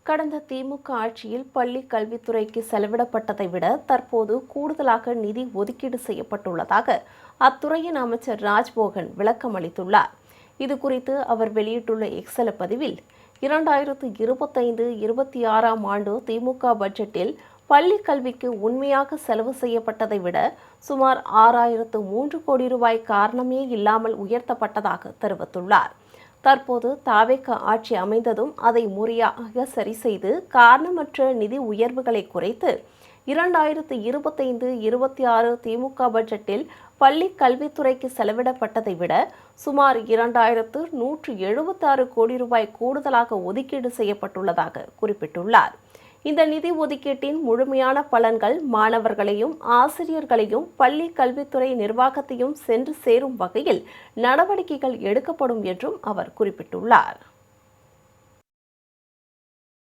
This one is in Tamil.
கடந்த திமுக ஆட்சியில் பள்ளி கல்வித்துறைக்கு செலவிடப்பட்டதை விட தற்போது கூடுதலாக நிதி ஒதுக்கீடு செய்யப்பட்டுள்ளதாக அத்துறையின் அமைச்சர் ராஜ்மோகன் விளக்கம் அளித்துள்ளார். இதுகுறித்து அவர் வெளியிட்டுள்ள எக்ஸல பதிவில் 2025-26ஆம் ஆண்டு திமுக பட்ஜெட்டில் பள்ளி கல்விக்கு உண்மையாக செலவு செய்யப்பட்டதை விட சுமார் 6003 கோடி ரூபாய் காரணமே இல்லாமல் உயர்த்தப்பட்டதாக தெரிவித்துள்ளார். தற்போது தாவேக ஆட்சி அமைந்ததும் அதை முறையாக சரி செய்து காரணமற்ற நிதி உயர்வுகளை குறைத்து 2025-26 திமுக பட்ஜெட்டில் பள்ளி கல்வித்துறைக்கு செலவிடப்பட்டதை விட சுமார் 2176 கோடி ரூபாய் கூடுதலாக ஒதுக்கீடு செய்யப்பட்டுள்ளதாக குறிப்பிட்டுள்ளார். இந்த நிதி ஒதுக்கீட்டின் முழுமையான பலன்கள் மாணவர்களையும் ஆசிரியர்களையும் பள்ளி கல்வித்துறை நிர்வாகத்தையும் சென்று சேரும் வகையில் நடவடிக்கைகள் எடுக்கப்படும் என்றும் அவர் குறிப்பிட்டுள்ளார்.